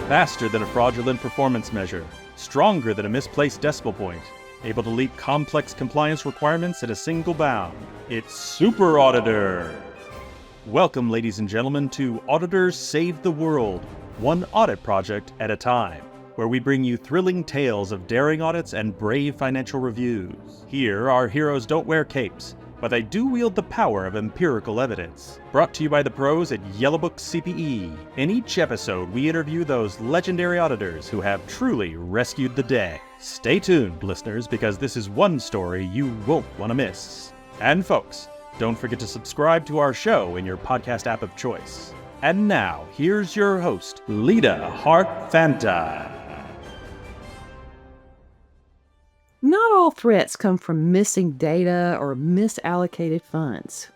Faster than a fraudulent performance measure, stronger than a misplaced decimal point, able to leap complex compliance requirements at a single bound. It's Super Auditor! Welcome, ladies and gentlemen, to Auditors Save the World, one audit project at a time, where we bring you thrilling tales of daring audits and brave financial reviews. Here, our heroes don't wear capes, but they do wield the power of empirical evidence. Brought to you by the pros at Yellowbook-CPE. In each episode, we interview those legendary auditors who have truly rescued the day. Stay tuned, listeners, because this is one story you won't want to miss. And folks, don't forget to subscribe to our show in your podcast app of choice. And now, here's your host, Lita Hart-Fanta. Not all threats come from missing data or misallocated funds.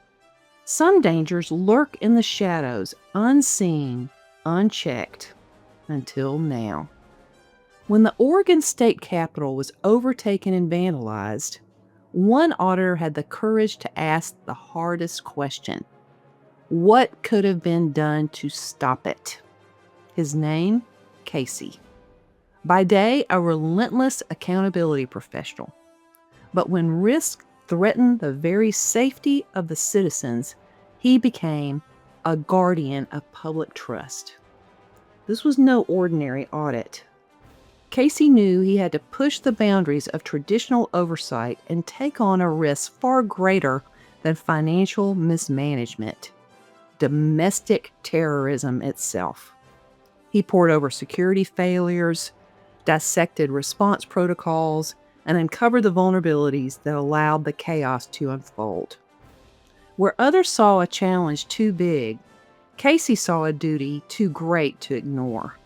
Some dangers lurk in the shadows, unseen, unchecked, until now. When the Oregon State Capitol was overtaken and vandalized, one auditor had the courage to ask the hardest question: what could have been done to stop it? His name, Casey. By day, a relentless accountability professional. But when risk threatened the very safety of the citizens, he became a guardian of public trust. This was no ordinary audit. Casey knew he had to push the boundaries of traditional oversight and take on a risk far greater than financial mismanagement: domestic terrorism itself. He pored over security failures, dissected response protocols, and uncovered the vulnerabilities that allowed the chaos to unfold. Where others saw a challenge too big, Casey saw a duty too great to ignore.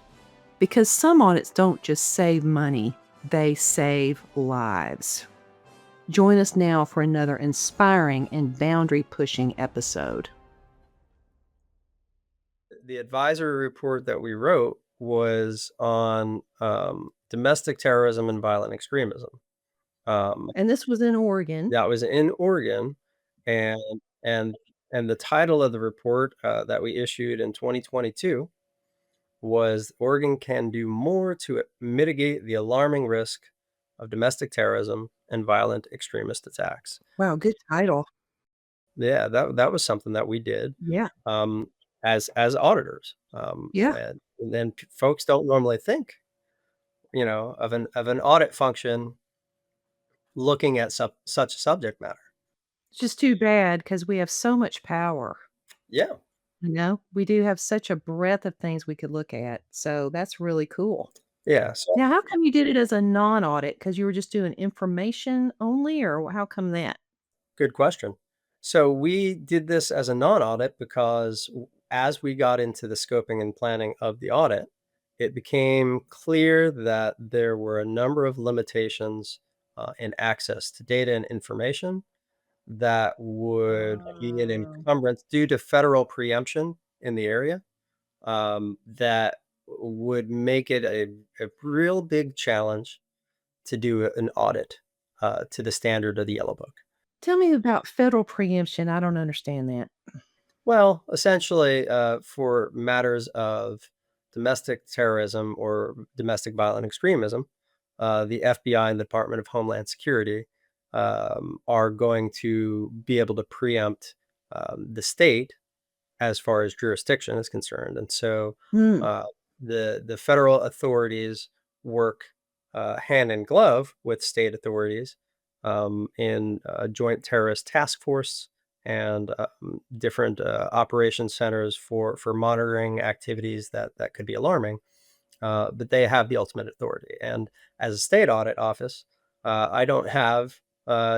Because some audits don't just save money, they save lives. Join us now for another inspiring and boundary-pushing episode. The advisory report that we wrote was on domestic terrorism and violent extremism. And this was in Oregon. That was in Oregon, and the title of the report that we issued in 2022 was "Oregon Can Do More to Mitigate the Alarming Risk of Domestic Terrorism and Violent Extremist Attacks." Wow, good title. Yeah, that was something that we did. Yeah. As auditors. Yeah. And then folks don't normally think, of an audit function looking at such subject matter. It's just too bad because we have so much power. Yeah. We do have such a breadth of things we could look at. So that's really cool. Yeah. So Now, how come you did it as a non-audit? Because you were just doing information only, or how come that? good question. So we did this as a non-audit because as we got into the scoping and planning of the audit, it became clear that there were a number of limitations in access to data and information that would be an Oh. encumbrance due to federal preemption in the area, that would make it a real big challenge to do an audit to the standard of the Yellow Book. Tell me about federal preemption. I don't understand that. Well, essentially, for matters of domestic terrorism or domestic violent extremism, the FBI and the Department of Homeland Security are going to be able to preempt the state as far as jurisdiction is concerned. And so Hmm. the federal authorities work hand in glove with state authorities in a joint terrorist task force and different operation centers for monitoring activities that could be alarming. But they have the ultimate authority. And as a state audit office, I don't have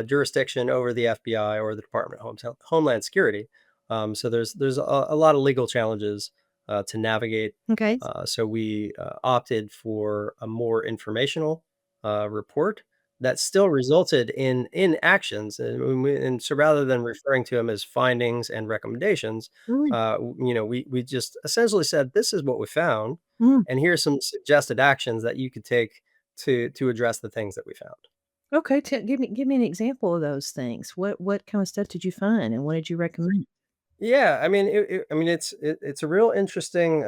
jurisdiction over the FBI or the Department of Homeland Security. So there's a lot of legal challenges to navigate. Okay. So we opted for a more informational report that still resulted in actions. And so rather than referring to them as findings and recommendations, Really? we just essentially said, this is what we found, Mm. and here's some suggested actions that you could take to address the things that we found. Okay. Give me an example of those things. What kind of stuff did you find, and what did you recommend? Yeah, I mean, it's a real interesting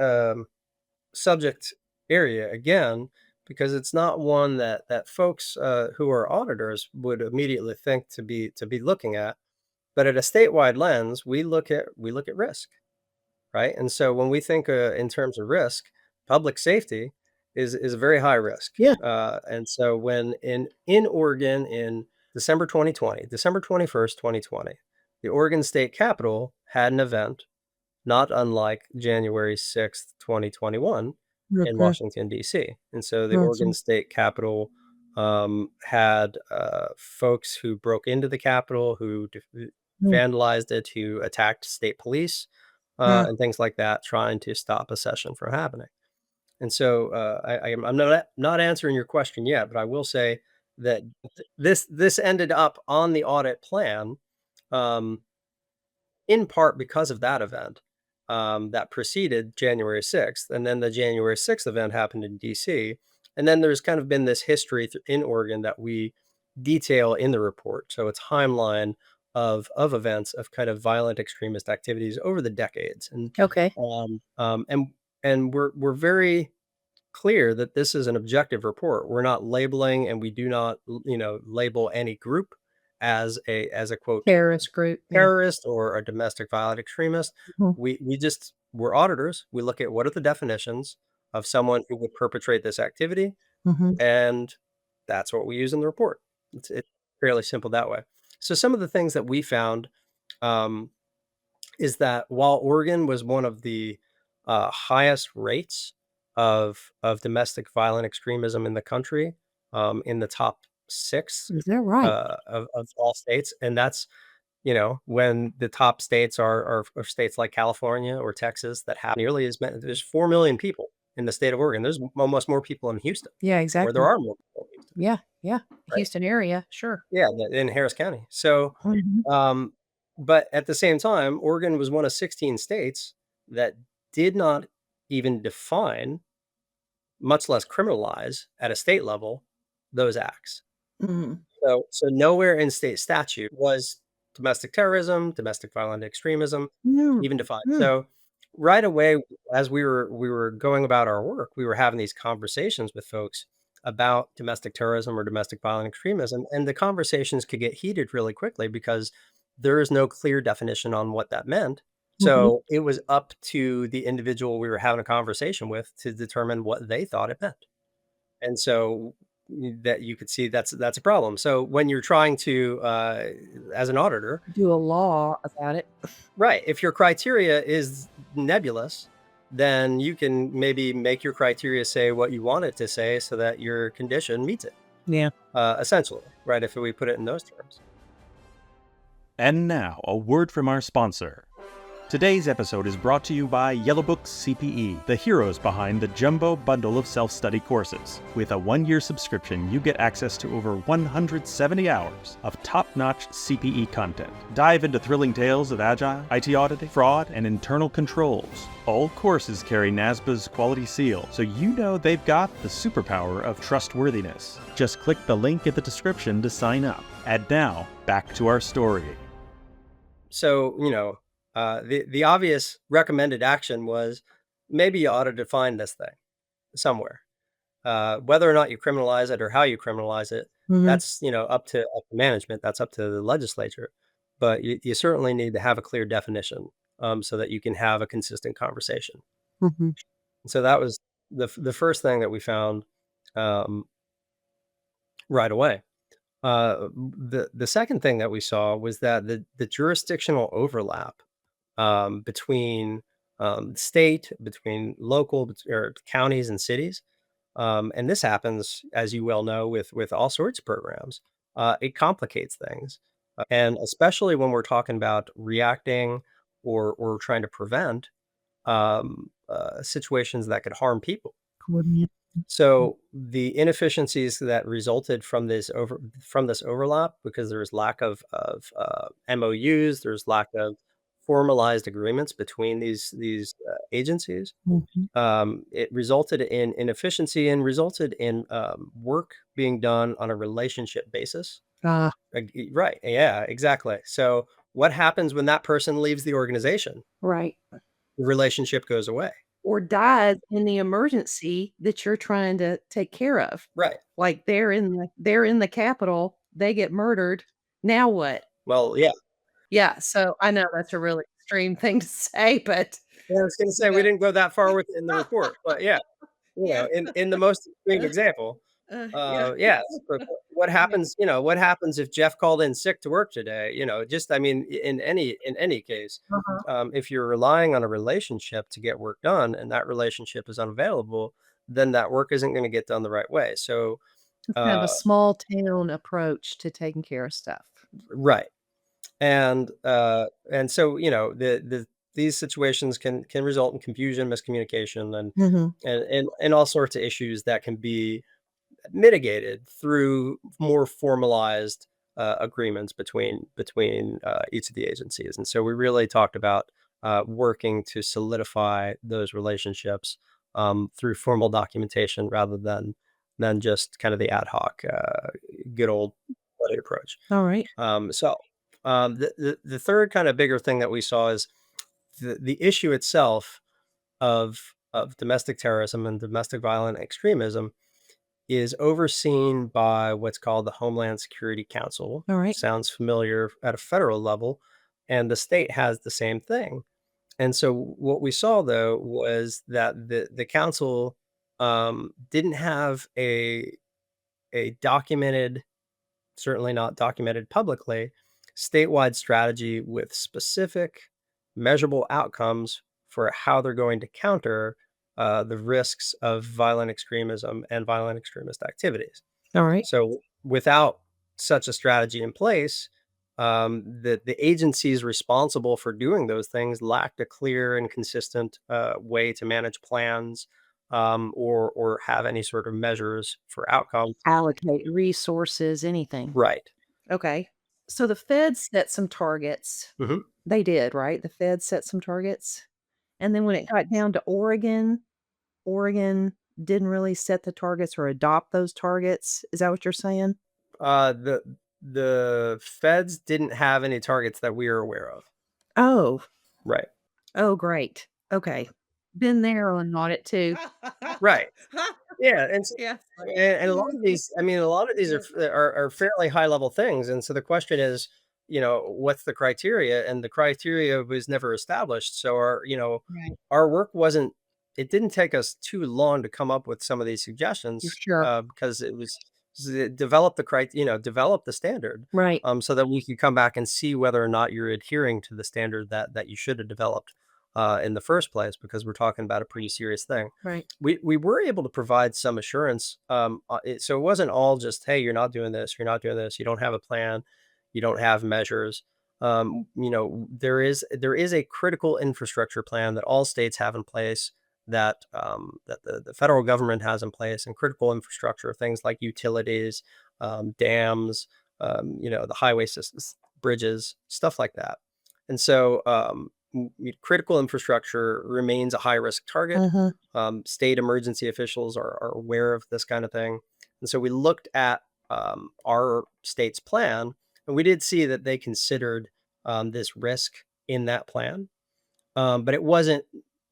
subject area again, because it's not one that folks who are auditors would immediately think to be looking at. But at a statewide lens, we look at risk, right? And so when we think in terms of risk, public safety is a very high risk. Yeah. And so when in Oregon in December 21st, 2020, the Oregon State Capitol had an event not unlike January 6th, 2021 in Okay. Washington, D.C. And so the Oregon Awesome. State Capitol had folks who broke into the Capitol, who Mm. vandalized it, who attacked state police, Uh, and things like that, trying to stop a session from happening. And so I'm not answering your question yet, but I will say that this ended up on the audit plan. Um, in part because of that event, that preceded January 6th, and then the January 6th event happened in DC, and then there's kind of been this history in Oregon that we detail in the report. So it's timeline of events of kind of violent extremist activities over the decades, okay. um, um, and and we're very clear that this is an objective report. We're not labeling, and we do not, label any group as a quote Terrorist group. Yeah. terrorist or a domestic violent extremist. Mhm. We're auditors. We look at what are the definitions of someone who would perpetrate this activity, Mhm. and that's what we use in the report. It's fairly simple that way. So some of the things that we found, um, is that while Oregon was one of the highest rates of domestic violent extremism in the country, in the top six Is that right? of all states, and that's when the top states are states like California or Texas that have nearly as many. There's 4 million people in the state of Oregon. There's almost more people in Houston, Yeah, or there exactly. are more people in Houston, Yeah, yeah. right? Houston area, sure. Yeah, in Harris County. So, Mhm. um, but at the same time, Oregon was one of 16 states that did not even define, much less criminalize at a state level, those acts. Mhm. So nowhere in state statute was domestic terrorism, domestic violent extremism Mm. even defined. Mm. So right away, as we were going about our work, we were having these conversations with folks about domestic terrorism or domestic violent extremism, and the conversations could get heated really quickly because there is no clear definition on what that meant. Mhm. So it was up to the individual we were having a conversation with to determine what they thought it meant. And so that you could see that's a problem. So when you're trying to, as an auditor, Do a law about it. right, if your criteria is nebulous, then you can maybe make your criteria say what you want it to say so that your condition meets it, Yeah. essentially, right? If we put it in those terms. And now, a word from our sponsor. Today's episode is brought to you by Yellowbook-CPE, the heroes behind the jumbo bundle of self-study courses. With a 1-year subscription, you get access to over 170 hours of top-notch CPE content. Dive into thrilling tales of agile, IT auditing, fraud, and internal controls. All courses carry NASBA's quality seal, so you know they've got the superpower of trustworthiness. Just click the link in the description to sign up. And now, back to our story. So, the obvious recommended action was maybe you ought to define this thing somewhere. Whether or not you criminalize it or how you criminalize it, Mhm. that's up to management. That's up to the legislature. But you certainly need to have a clear definition, so that you can have a consistent conversation. Mhm. So that was the first thing that we found, um, right away. The second thing that we saw was that the jurisdictional overlap, between, state, between local, or counties and cities. And this happens, as you well know, with all sorts of programs. It complicates things, and especially when we're talking about reacting or trying to prevent, situations that could harm people. Coordinate. So the inefficiencies that resulted from this overlap, because there was lack of MOUs, there's lack of formalized agreements between these agencies. Mhm. It resulted in inefficiency and resulted in, work being done on a relationship basis. Ah. Right? Yeah, exactly. So What happens when that person leaves the organization? Right. The relationship goes away. Or dies in the emergency that you're trying to take care of. Right. Like they're in the Capitol, they get murdered. Now what? Well, yeah. Yeah, so I know that's a really extreme thing to say, but I was going to say we didn't go that far in the report, but yeah, yeah. in the most extreme example, Yeah. yes. But what Yeah. happens? What happens if Jeff called in sick to work today? Just I mean, in any case, Uh-huh. if you're relying on a relationship to get work done, and that relationship is unavailable, then that work isn't going to get done the right way. So, It's kind of a uh, small town approach to taking care of stuff. right. And so these situations can result in confusion, miscommunication, Mhm. and all sorts of issues that can be mitigated through more formalized agreements between each of the agencies. And so we really talked about working to solidify those relationships through formal documentation rather than just kind of the ad hoc good old buddy approach. Alright. The third kind of bigger thing that we saw is the issue itself of domestic terrorism and domestic violent extremism is overseen by what's called the Homeland Security Council. Alright. Sounds familiar at a federal level, and the state has the same thing. And so what we saw though was that the council didn't have a documented, certainly not documented publicly, statewide strategy with specific measurable outcomes for how they're going to counter the risks of violent extremism and violent extremist activities. Alright. So, without such a strategy in place, the agencies responsible for doing those things lacked a clear and consistent way to manage plans or have any sort of measures for outcomes. Allocate resources, anything. Right. Okay. So the feds set some targets. Mhm. They did, right? The feds set some targets? And then when it got down to Oregon, Oregon didn't really set the targets or adopt those targets. Is that what you're saying? The feds didn't have any targets that we are aware of. Oh. Right. Oh, great. Okay. Been there on audit too. Right. Yeah, and s Yeah. and a lot of these I mean, a lot of these are fairly high level things, and so the question is, what's the criteria? And the criteria was never established, so Right. our work wasn't it didn't take us too long to come up with some of these You suggestions, sure? because develop the standard, Right. so that we could come back and see whether or not you're adhering to the standard that you should have developed, in the first place, because we're talking about a pretty serious thing. Right. We were able to provide some assurance, so it wasn't all just, "Hey, you're not doing this, you're not doing this, you don't have a plan, you don't have measures." There is a critical infrastructure plan that all states have in place, that the federal government has in place, and critical infrastructure, things like utilities, dams, the highway systems, bridges, stuff like that. And so critical infrastructure remains a high risk target. Uh-huh. State emergency officials are aware of this kind of thing. And so we looked at our state's plan, and we did see that they considered this risk in that plan. But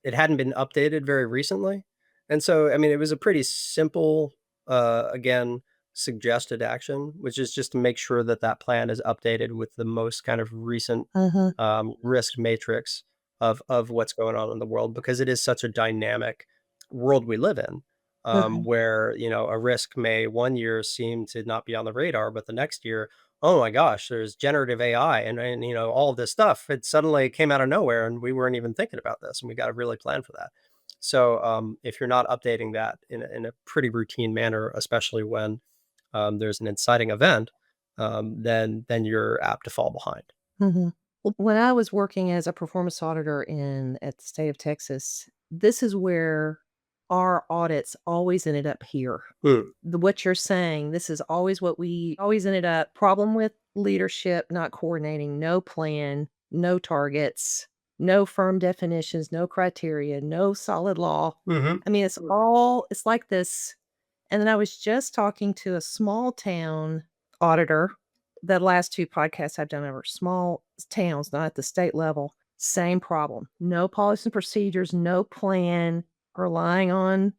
it hadn't been updated very recently. And so, I mean, it was a pretty simple, again, suggested action, which is just to make sure that that plan is updated with the most kind of recent Uh-huh. risk matrix of what's going on in the world, because it is such a dynamic world we live in, Okay. where, a risk may one year seem to not be on the radar, but the next year, oh my gosh, there's generative AI and all of this stuff. It suddenly came out of nowhere, and we weren't even thinking about this, and we got to really plan for that. So if you're not updating that in a pretty routine manner, especially when there's an inciting event, then you're apt to fall behind. Mhm. Well, when I was working as a performance auditor at the state of Texas, this is where our audits always ended up here. Hmm. What you're saying, this is always what we always ended up problem with leadership not coordinating, no plan, no targets, no firm definitions, no criteria, no solid law. Mhm. I mean, it's like this. And then I was just talking to a small town auditor the last 2 podcasts I've done over small towns, not at the state level, same problem. No policies and procedures, no plan, relying on,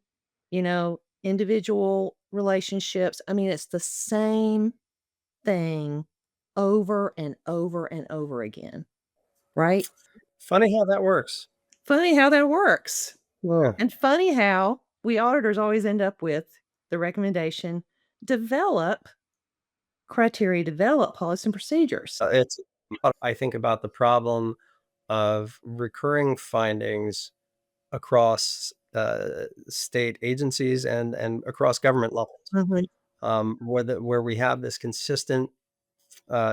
individual relationships. I mean, it's the same thing over and over and over again, right? Funny how that works. Funny how that works. Yeah. And funny how we auditors always end up with the recommendation, develop criteria, develop policies and procedures. It's I think about the problem of recurring findings across state agencies and across government levels, Mhm, where we have this consistent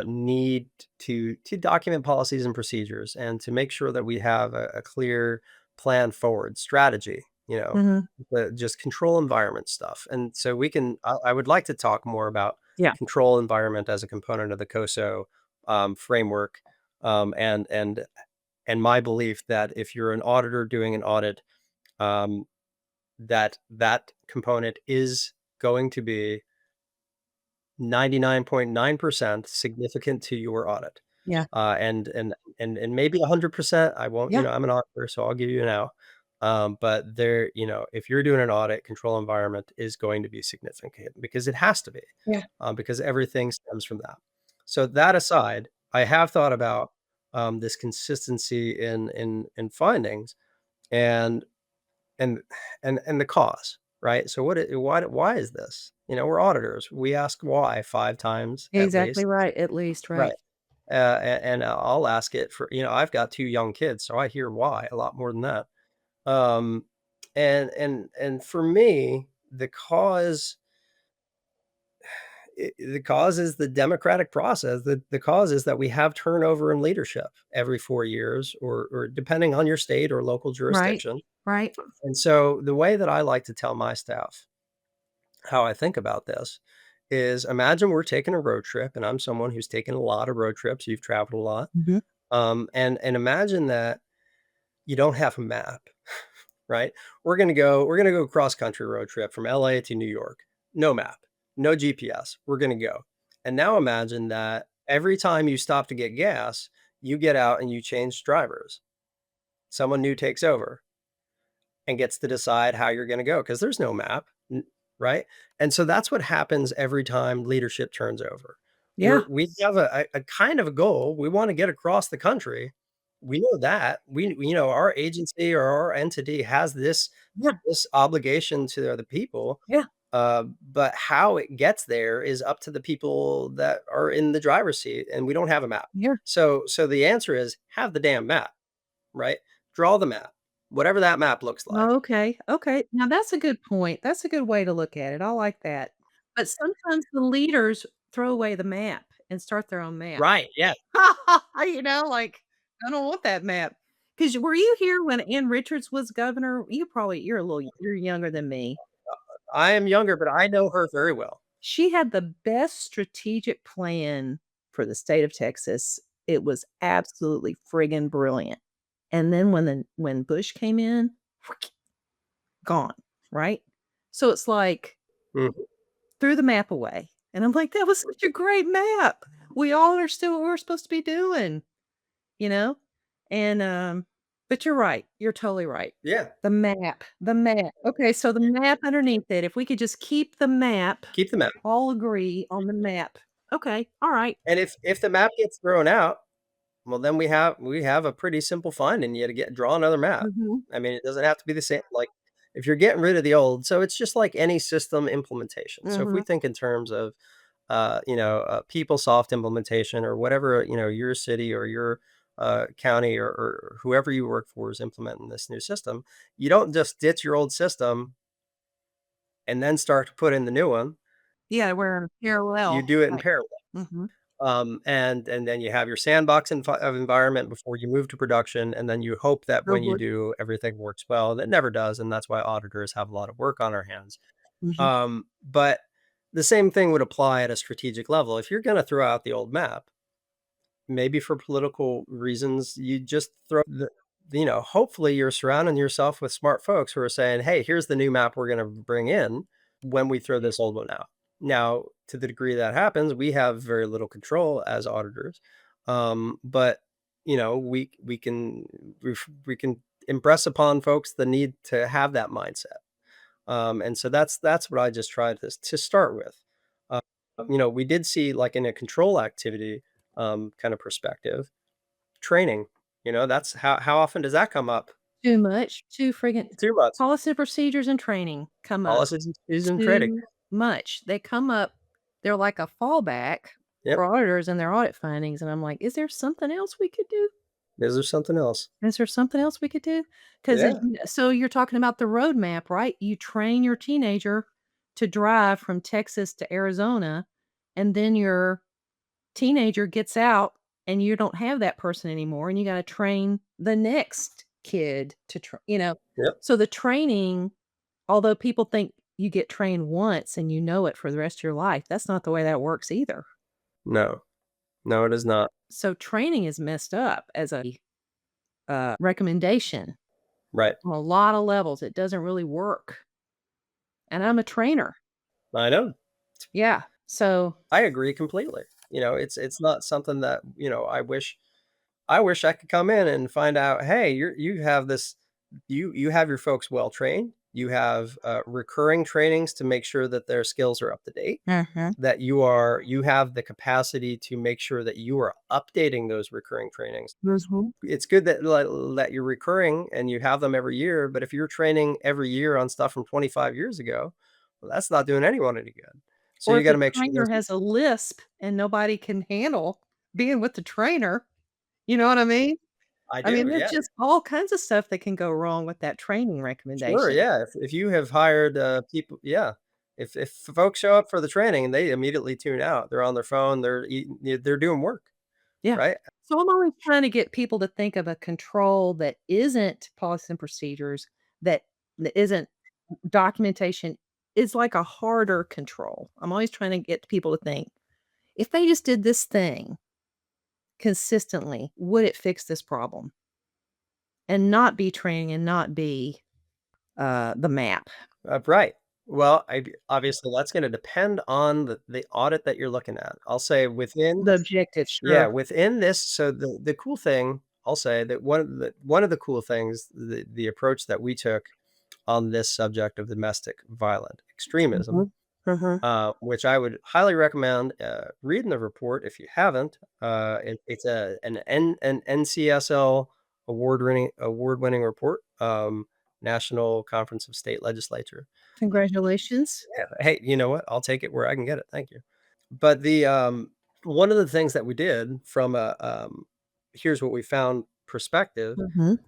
need to document policies and procedures and to make sure that we have a clear plan forward strategy, mhm. just control environment stuff. And so I would like to talk more about Yeah. control environment as a component of the COSO framework, and my belief that if you're an auditor doing an audit, um, that component is going to be 99.9% significant to your audit. Yeah. And maybe 100%, I won't, Yeah. I'm an auditor, so I'll give you now. But if you're doing an audit, control environment is going to be significant because it has to be, Yeah. because everything stems from that. So that aside, I have thought about this consistency in findings and and and the cause, right? So why is this? We're auditors. We ask why 5 times at Exactly least. right, at least, Right. right. And I'll ask it for, I've got 2 young kids, so I hear why a lot more than that. Um, and for me, the cause is the democratic process. The cause is that we have turnover in leadership every 4 years or depending on your state or local Right, jurisdiction. right. And so the way that I like to tell my staff how I think about this is imagine we're taking a road trip, and I'm someone who's taken a lot of road trips. You've traveled a lot. Mhm. And imagine that you don't have a map, right? We're gonna go cross country road trip from LA to New York. No map, no GPS. We're gonna go. And now imagine that every time you stop to get gas, you get out and you change drivers. Someone new takes over and gets to decide how you're going to go because there's no map, right? And so that's what happens every time leadership turns over. Yeah, We have a kind of a goal. We want to get across the country. We know that our agency or our entity has yeah, this obligation to the people. yeah, But how it gets there is up to the people that are in the driver's seat, and we don't have a map. yeah. So the answer is have the damn map, right? Draw the map, whatever that map looks like. Okay, okay. Now that's a good point. That's a good way to look at it. I like that. But sometimes the leaders throw away the map and start their own map. Right, yeah. Like, I don't want that map. Because were you here when Ann Richards was governor? You're younger than me. I am younger, but I know her very well. She had the best strategic plan for the state of Texas. It was absolutely friggin' brilliant. And then when Bush came in, gone, right? So it's like, Mhm. threw the map away, and I'm like, "That was such a great map. We all understood what we were supposed to be doing," you know? And, but you're right, you're totally right. Yeah, The map. Okay, so the map underneath it, if we could just keep the map, keep the map. all agree on the map. Okay, alright. And if the map gets thrown out, well, then we have a pretty simple finding. You gotta draw another map. Mhm, I mean, it doesn't have to be the same. Like if you're getting rid of the old, so it's just like any system implementation. So if we mhm. think in terms of PeopleSoft implementation or whatever, your city or your county or whoever you work for is implementing this new system, you don't just ditch your old system and then start to put in the new one. Yeah, we're You parallel, do it in right. parallel. Mhm. And then you have your sandbox of environment before you move to production, and then you hope that when you Billboard. do, everything works well. And it never does, and that's why auditors have a lot of work on our hands. Mhm. But the same thing would apply at a strategic level. If you're going to throw out the old map, maybe for political reasons, you just throw hopefully you're surrounding yourself with smart folks who are saying, hey, here's the new map we're going to bring in when we throw this old one out. Now, to the degree that happens, we have very little control as auditors. But we can impress upon folks the need to have that mindset. And so that's what I just tried to start with. Uh, we did see, like, in a control activity kind of perspective, training. That's how often does that come up? Too much, too friggin' Too much. policy and procedures and training come up Policies and trading. too much. They come up, they're like a fallback Yep. for auditors and their audit findings, and I'm like, "Is there something else we could do? Is there something else? Is there something else we could do?" 'Cause Yeah. so you're talking about the roadmap, right? You train your teenager to drive from Texas to Arizona, and then your teenager gets out and you don't have that person anymore, and you gotta train the next kid to Yep. so the training, although people think you get trained once and you know it for the rest of your life, that's not the way that works either. No. No, it is not. So training is messed up as a, recommendation Right. on a lot of levels. It doesn't really work, and I'm a trainer. I know. Yeah, so I agree completely. It's not something that, I wish I could come in and find out, "Hey, you have this you have your folks well trained. You have, recurring trainings to make sure that their skills are up to date, Mhm. that you have the capacity to make sure that you are updating those recurring trainings." Mhm. It's good that you're recurring and you have them every year, but if you're training every year on stuff from 25 years ago, well, that's not doing anyone any good. So Or you if the gotta make sure trainer those. has a lisp and nobody can handle being with the trainer, you know what I mean? I I mean, do, there's yeah. just all kinds of stuff that can go wrong with that training Sure, recommendation. yeah, if you have hired, people, yeah. If folks show up for the training and they immediately tune out, they're on their phone, they're doing work, Yeah. right? So I'm always trying to get people to think of a control that isn't policy and procedures, that isn't documentation, is like a harder control. I'm always trying to get people to think, if they just did this thing consistently, would it fix this problem? And not be training and not be the map. Right. Well, obviously, that's gonna depend on the audit that you're looking at. I'll say within. The objective, Yeah, sure. within this, so the cool thing, I'll say that one of the cool things, the approach that we took on this subject of domestic violent extremism, Mhm. Mhm. which I would highly recommend reading the report if you haven't. It's an NCSL award-winning report, National Conference of State Legislature. Congratulations. Yeah, hey, you know what? I'll take it where I can get it. Thank you. But one of the things that we did from a here's what we found perspective, Mhm.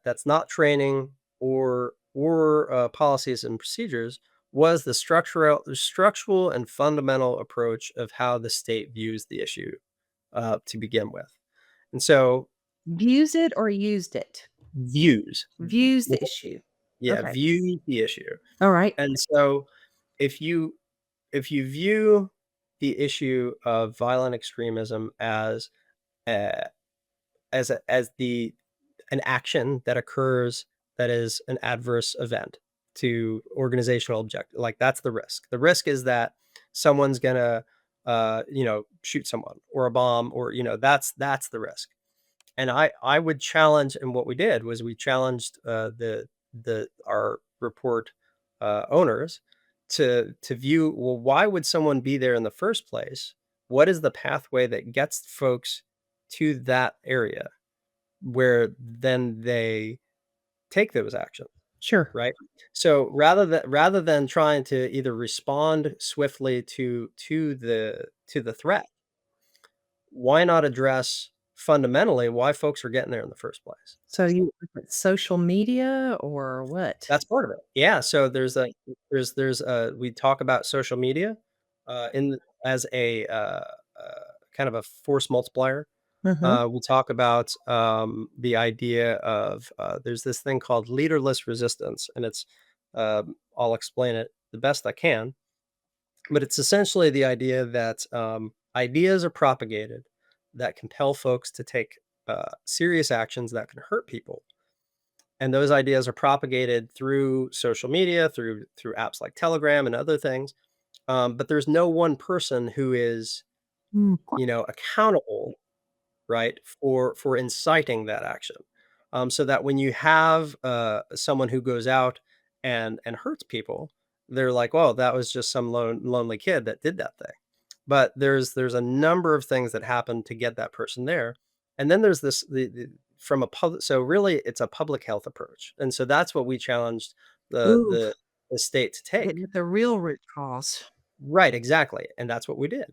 that's not training or policies and procedures, was the structural and fundamental approach of how the state views the issue to begin with. And so Views it or used it? views, Views the issue. yeah, Okay. view the issue. Alright. And so if you if you view the issue of violent extremism uh, as the an action that occurs that is an adverse event to organizational objective, like, that's the risk. The risk is that someone's gonna shoot someone or a bomb, or that's the risk. And I would challenge, and what we did was we challenged the our report owners to view, well, why would someone be there in the first place? What is the pathway that gets folks to that area where then they take those actions, Sure. right? So rather than trying to either respond swiftly to the threat, why not address fundamentally why folks are getting there in the first place? So you social media or what? That's part of it. Yeah, so we talk about social media, in as a, kind of a force multiplier. Mhm. We talk about, the idea of, there's this thing called leaderless resistance, and I'll explain it the best I can, but it's essentially the idea that, ideas are propagated that compel folks to take, serious actions that can hurt people. And those ideas are propagated through social media, through apps like Telegram and other things. but there's no one person who is, Mm. accountable, right, for inciting that action. So that when you have someone who goes out and hurts people, they're like, "Well, that was just some lonely kid that did that thing." But there's a number of things that happen to get that person there, and then there's this the from a public. So really, it's a public health approach, and so that's what we challenged the Ooh, the the state to take. getting at the real root cause. Right, exactly, and that's what we did.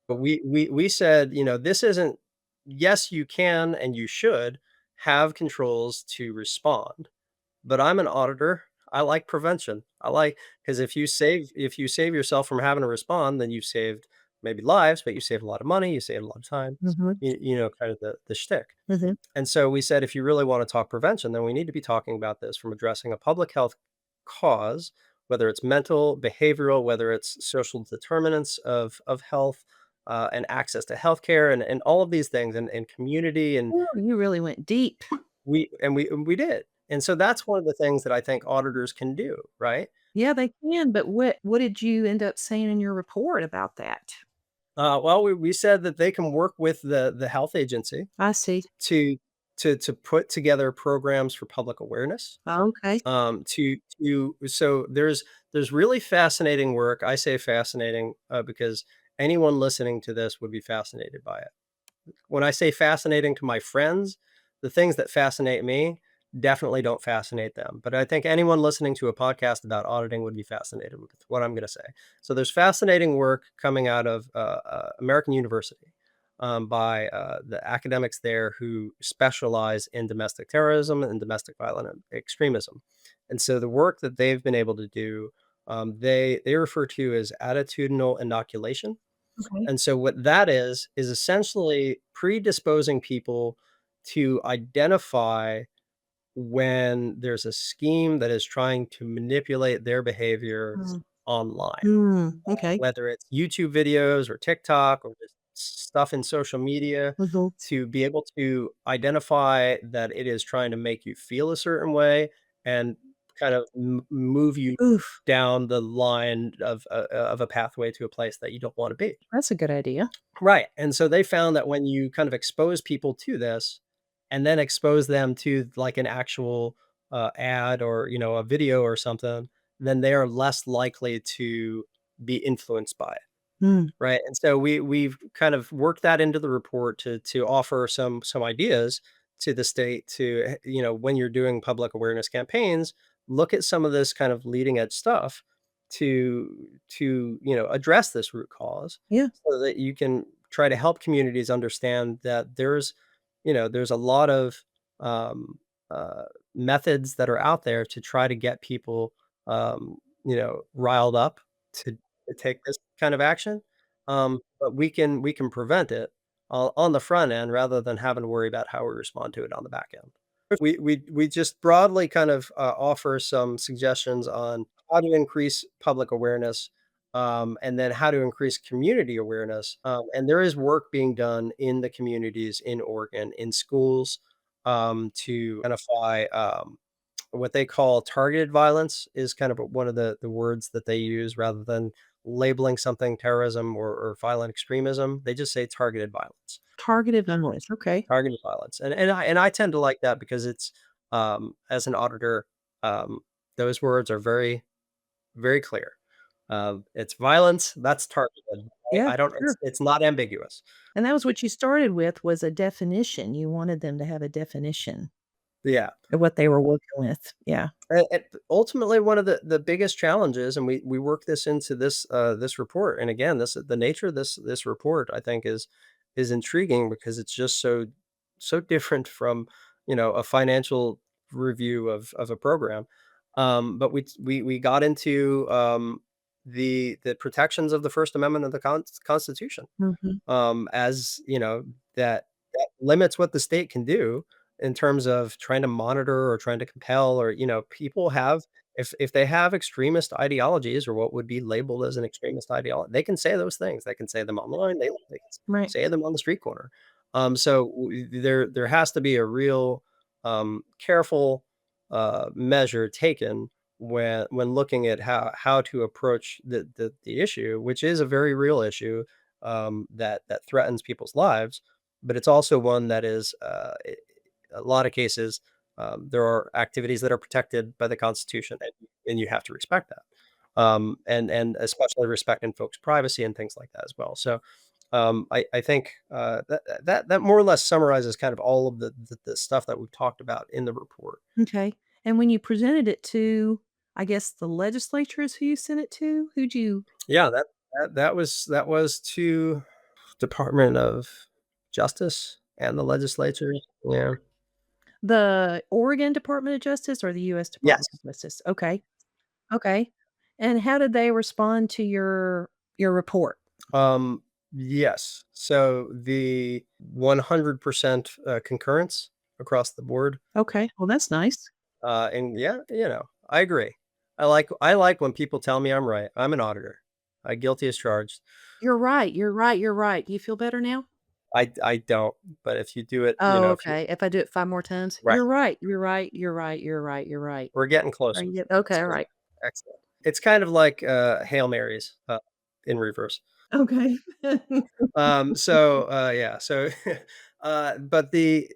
But we said, this isn't, yes, you can and you should have controls to respond, but I'm an auditor. I like prevention. I like, because if you save yourself from having to respond, then you've saved maybe lives, but you save a lot of money, you save a lot of time. Mhm, Kind of the shtick. mhm. And so we said, if you really want to talk prevention, then we need to be talking about this from addressing a public health cause, whether it's mental, behavioral, whether it's social determinants of health, and access to healthcare, and all of these things, and community, and Ooh, you really went deep. we did. And so that's one of the things that I think auditors can do, right? Yeah, they can, but what did you end up saying in your report about that? Well, we said that they can work with the health agency I see. to to put together programs for public awareness. Okay. So there's really fascinating work. I say fascinating because anyone listening to this would be fascinated by it. When I say fascinating to my friends, the things that fascinate me definitely don't fascinate them. But I think anyone listening to a podcast about auditing would be fascinated with what I'm going to say. So there's fascinating work coming out of American University, by the academics there who specialize in domestic terrorism and domestic violent extremism. And so the work that they've been able to do, they refer to as attitudinal inoculation. Okay. And so what that is essentially predisposing people to identify when there's a scheme that is trying to manipulate their behavior Mm. online, Okay. whether it's YouTube videos or TikTok or just stuff in social media, Mhm. to be able to identify that it is trying to make you feel a certain way and kind of move you Oof, down the line of a pathway to a place that you don't want to be. that's a good idea. Right, and so they found that when you kind of expose people to this, and then expose them to, like, an actual, ad or, a video or something, then they are less likely to be influenced by it. Mm. Right, and so we've kind of worked that into the report to offer some ideas to the state to, when you're doing public awareness campaigns, look at some of this kind of leading edge stuff to address this root cause, Yeah. so that you can try to help communities understand that there's a lot of um, methods that are out there to try to get people riled up to take this kind of action, but we can prevent it on the front end rather than having to worry about how we respond to it on the back end. We just broadly kind of offer some suggestions on how to increase public awareness, and then how to increase community awareness. And there is work being done in the communities in Oregon, in schools, to identify what they call targeted violence is kind of one of the words that they use rather than labeling something terrorism or violent extremism. They just say targeted violence. Targeted violence. Okay. Targeted violence. And I tend to like that because it's, as an auditor, um, those words are very, very clear. It's violence, that's targeted. Yeah, I don't sure. it's not ambiguous. And that was what you started with was a definition. You wanted them to have a definition Yeah. of what they were working with. Yeah. And ultimately, one of the biggest challenges, and we work this into this report. And again, the nature of this report, I think, is intriguing because it's just so different from a financial review of a program. But we got into the protections of the First Amendment of the Constitution, Mhm. as that limits what the state can do in terms of trying to monitor or trying to compel, or people have, if they have extremist ideologies or what would be labeled as an extremist ideology, they can say those things. They can say them online. They can Right. say them on the street corner. So there has to be a real careful measure taken when looking at how to approach the issue, which is a very real issue, that threatens people's lives, but it's also one that is, a lot of cases, there are activities that are protected by the Constitution, and you have to respect that. And especially respecting folks' privacy and things like that as well. So, I think, that more or less summarizes kind of all of the stuff that we've talked about in the report. Okay. And when you presented it to, I guess, the legislature is who you sent it to? Who'd you Yeah, that was to Department of Justice and the legislature. Yeah. the Oregon Department of Justice or the US Department Yes. of Justice? Okay. Okay. And how did they respond to your report? Um, yes. So the 100% concurrence across the board. Okay. Well, that's nice. And yeah, I agree. I like when people tell me I'm right. I'm an auditor. I guilty as charged. You're right. You're right. You're right. Do you feel better now? I don't, but if you do it, Oh, if you okay. If I do it 5 more times? right, You're right. You're right. You're right. You're right. You're right. we're getting Are closer. you okay, all So right. excellent. It's kind of like Hail Marys in reverse. Okay. Yeah, so but the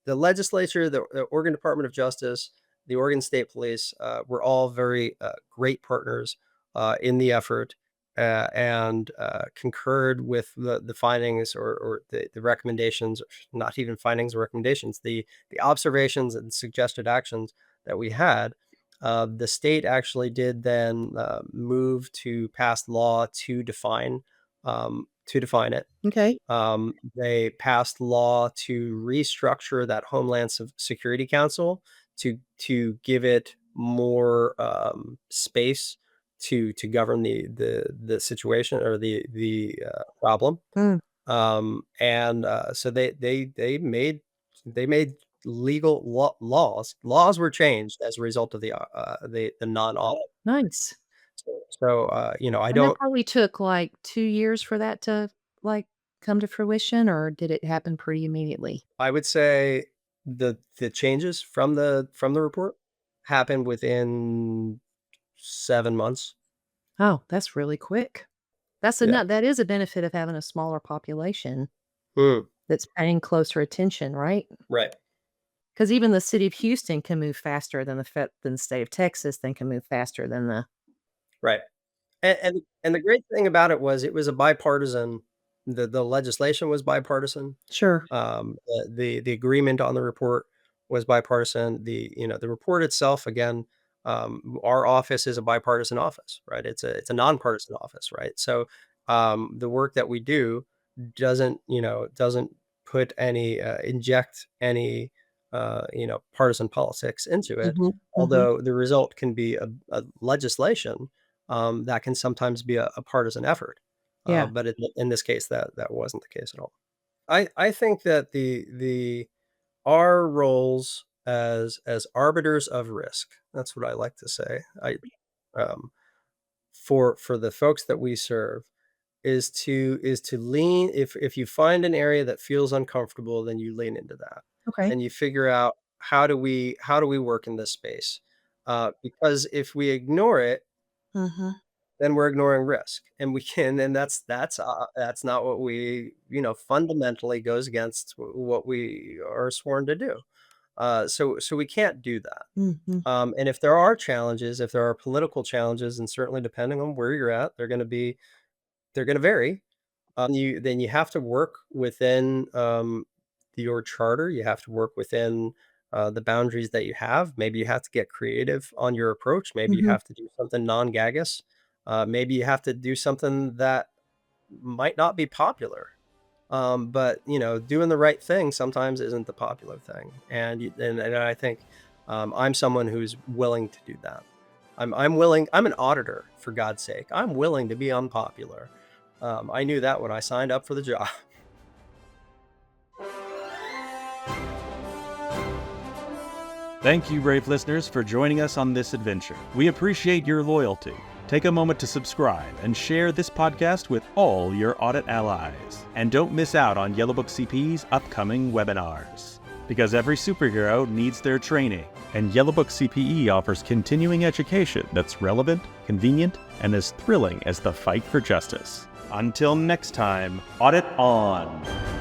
legislature, the Oregon Department of Justice, the Oregon State Police, were all very great partners in the effort, and concurred with the findings, or the recommendations, not even findings or recommendations, the observations and suggested actions that we had. The state actually did then move to pass law to define it. Okay. They passed law to restructure that Homeland Security Council to give it more space to govern the situation, or the problem. Mm, And so they made legal laws were changed as a result of the non-audit. nice. So I And that don't probably took, like, 2 years for that to, like, come to fruition, or did it happen pretty immediately? I would say the changes from the report happened within 7 months. Oh, that's really quick. Yeah. That is a benefit of having a smaller population Mm, that's paying closer attention, right? right, Because even the city of Houston can move faster than the state of Texas, then can move faster than the right. And the great thing about it was a bipartisan. The legislation was bipartisan. Sure. The agreement on the report was bipartisan. The report itself, again, our office is a bipartisan office, right? It's a nonpartisan office, right? So the work that we do doesn't inject any partisan politics into it. Mhm, mhm. Although the result can be a legislation that can sometimes be a partisan effort. Yeah. But in this case, that wasn't the case at all. I think that the our roles as arbiters of risk. That's what I like to say. Um, for the folks that we serve, is to lean. If you find an area that feels uncomfortable, then you lean into that, Okay. and you figure out how do we work in this space. Because if we ignore it, Mhm, then we're ignoring risk, and we can and that's not what fundamentally goes against what we are sworn to do. So we can't do that. mhm, And if there are challenges, if there are political challenges, and certainly depending on where you're at, they're gonna vary. Then you have to work within your charter. You have to work within the boundaries that you have. Maybe you have to get creative on your approach. Maybe you mhm, have to do something non-gagus. Maybe you have to do something that might not be popular. But doing the right thing sometimes isn't the popular thing, and I think I'm someone who's willing to do that. I'm willing. I'm an auditor, for God's sake. I'm willing to be unpopular. I knew that when I signed up for the job. Thank you, brave listeners, for joining us on this adventure. We appreciate your loyalty. Take a moment to subscribe and share this podcast with all your audit allies. And don't miss out on Yellowbook-CPE's upcoming webinars. Because every superhero needs their training. and Yellowbook-CPE offers continuing education that's relevant, convenient, and as thrilling as the fight for justice. Until next time, audit on!